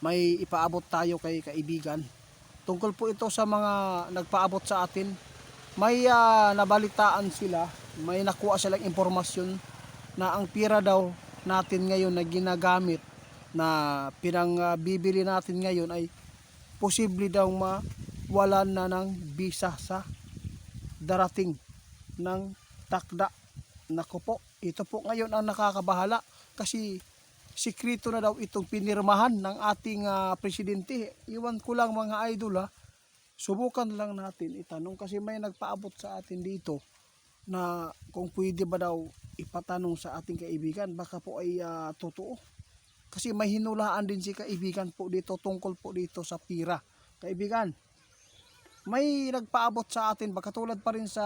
may ipaabot tayo kay kaibigan. Tungkol po ito sa mga nagpaabot sa atin. May nabalitaan sila, may nakuha silang impormasyon na ang pira daw natin ngayon na ginagamit na pinangbibili natin ngayon ay posible daw mawalan na ng bisa sa darating ng takda. Naku po, ito po ngayon ang nakakabahala kasi sikrito na daw itong pinirmahan ng ating presidente. Iwan ko lang mga idol subukan lang natin itanong kasi may nagpaabot sa atin dito na kung pwede ba daw ipatanong sa ating kaibigan, baka po ay totoo. Kasi may hinulaan din si kaibigan po dito tungkol po dito sa pira. Kaibigan, may nagpaabot sa atin, baka tulad pa rin sa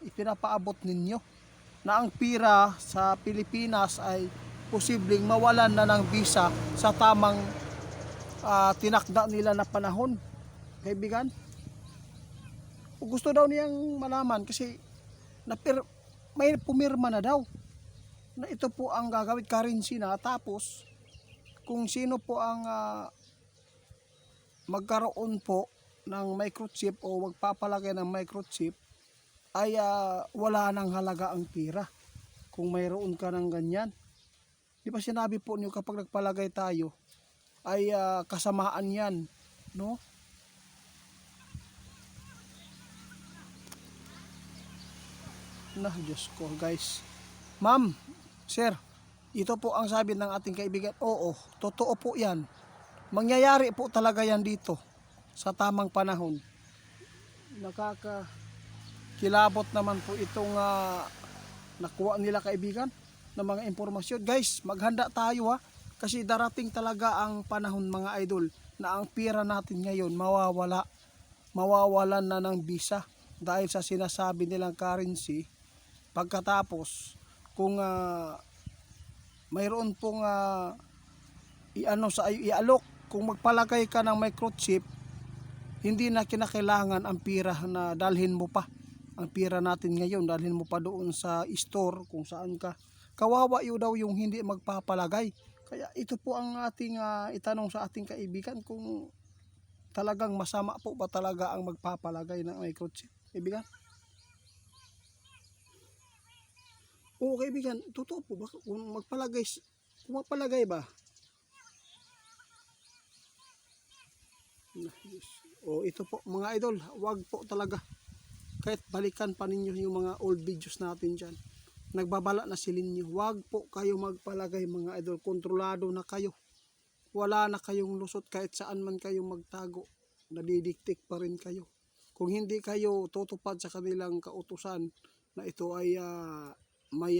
ipinapaabot ninyo, na ang pira sa Pilipinas ay posibleng mawalan na ng visa sa tamang tinakda nila na panahon. Kaibigan, gusto daw niyang malaman kasi may pumirma na daw na ito po ang gagawin currency na, tapos kung sino po ang magkaroon po ng microchip o magpapalagay ng microchip ay wala nang halaga ang pira kung mayroon ka ng ganyan. Di ba sinabi po niyo kapag nagpalagay tayo ay kasamaan yan, no? Diyos ko guys. Ma'am, sir, ito po ang sabi ng ating kaibigan. Oo, totoo po yan. Mangyayari po talaga yan dito sa tamang panahon. Nakakakilabot naman po itong nakuha nila kaibigan ng mga impormasyon. Guys, maghanda tayo kasi darating talaga ang panahon mga idol na ang pira natin ngayon mawawalan na ng visa dahil sa sinasabi nilang currency. Pagkatapos kung mayroon pong ialok, kung magpalagay ka ng microchip, hindi na kinakailangan ang pira na dalhin mo pa. Ang pira natin ngayon dalhin mo pa doon sa store kung saan ka. Kawawa yun daw yung hindi magpapalagay. Kaya ito po ang ating itanong sa ating kaibigan, kung talagang masama po ba talaga ang magpapalagay ng microchip. Kaibigan? Oo kaibigan, totoo po ba kung mapalagay ba? O ito po mga idol, wag po talaga. Kahit balikan pa ninyo yung mga old videos natin dyan, nagbabala na silin nyo, wag po kayo magpalagay mga idol. Kontrolado na kayo, wala na kayong lusot. Kahit saan man kayo magtago, nadidiktik pa rin kayo kung hindi kayo tutupad sa kanilang kautusan na ito ay may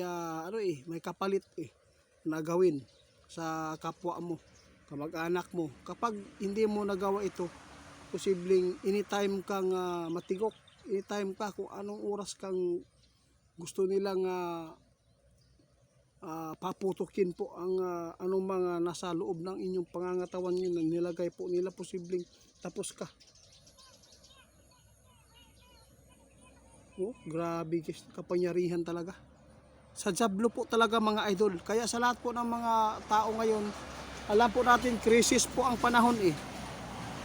kapalit na gawin sa kapwa mo, kamag-anak mo. Kapag hindi mo nagawa ito, posibleng anytime kang matigok, anytime ka kung anong oras kang gusto nilang paputukin po ang anong mga nasa loob ng inyong pangangatawan nyo na nilagay po nila, posibleng tapos ka. Grabe guys, kapangyarihan talaga. Sadyablo po talaga mga idol. Kaya sa lahat po ng mga tao ngayon, alam po natin krisis po ang panahon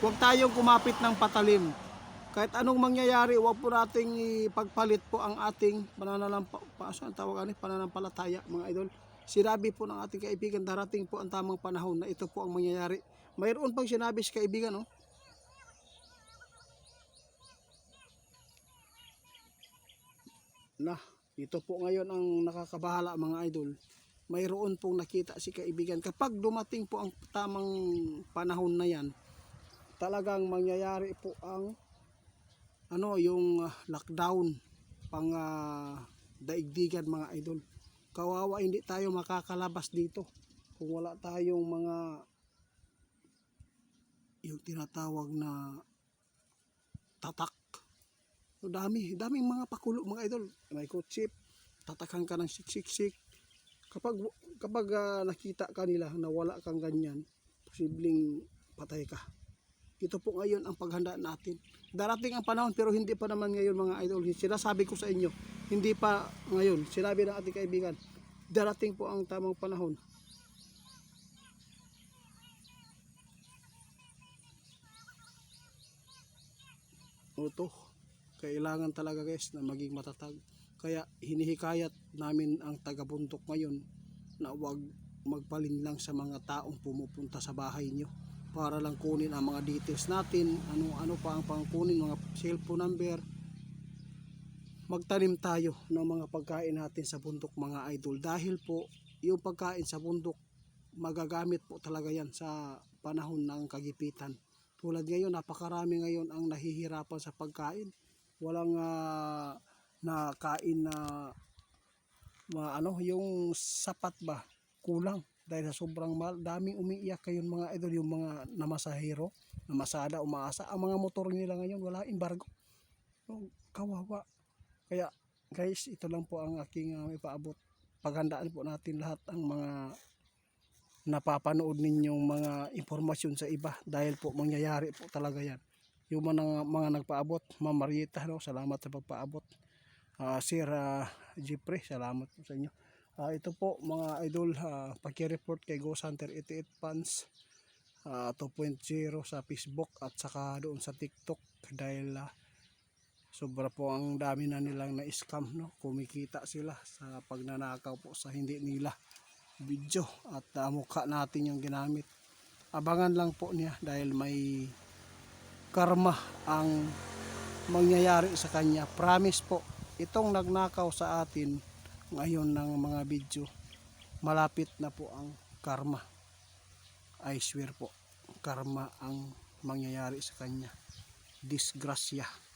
Huwag tayong kumapit ng patalim. Kahit anong mangyayari, huwag po nating ipagpalit po ang ating pananampalataya mga idol. Sinabi po ng ating kaibigan, darating po ang tamang panahon na ito po ang mangyayari. Mayroon pang sinabi si kaibigan, ito po ngayon ang nakakabahala mga idol. Mayroon pong nakita si kaibigan. Kapag dumating po ang tamang panahon na yan, talagang mangyayari po ang yung lockdown pang daigdigan mga idol. Kawawa, hindi tayo makakalabas dito kung wala tayong mga yung tinatawag na tatak. Daming mga pakulo mga idol. Microchip, tatakan ka ng siksik. Kapag nakita ka nila na wala kang ganyan, posibleng patay ka. Ito po ngayon ang paghanda natin. Darating ang panahon pero hindi pa naman ngayon mga idol. Sinasabi ko sa inyo, hindi pa ngayon. Sinabi ng ating kaibigan, darating po ang tamang panahon. Oto, kailangan talaga guys na maging matatag. Kaya hinihikayat namin ang taga-bundok ngayon na huwag magpalinlang sa mga taong pumupunta sa bahay nyo para lang kunin ang mga details natin, ano pa ang pangkunin, mga cellphone number. Magtanim tayo ng mga pagkain natin sa bundok mga idol, dahil po yung pagkain sa bundok magagamit po talaga yan sa panahon ng kagipitan. Tulad ngayon, napakarami ngayon ang nahihirapan sa pagkain, walang nakain na yung sapat ba, kulang dahil sa sobrang mahal. Daming umiiyak kayon mga idol, yung mga namasahero, namasada, umaasa, ang mga motor nila ngayon wala embargo. Kawawa. Kaya guys, ito lang po ang aking ipaabot. Paghandaan po natin lahat ang mga napapanood ninyong mga impormasyon sa iba, dahil po mangyayari po talaga yan. Yung mga nagpaabot, Ma'am Marieta, no, salamat sa pagpaabot. Sir Jeffrey, salamat po sa inyo. Ito po mga idol, paki-report kay Ghost Hunter 88 Fans 2.0 sa Facebook at saka doon sa TikTok, dahil sobra po ang dami na nilang na-scam, no? Kumikita sila sa pagnanakaw po sa hindi nila video, at mukha natin yung ginamit. Abangan lang po niya, dahil may karma ang mangyayari sa kanya. Promise po, itong nagnakaw sa atin ngayon ng mga video, malapit na po ang karma. I swear po, karma ang mangyayari sa kanya. Disgrasya.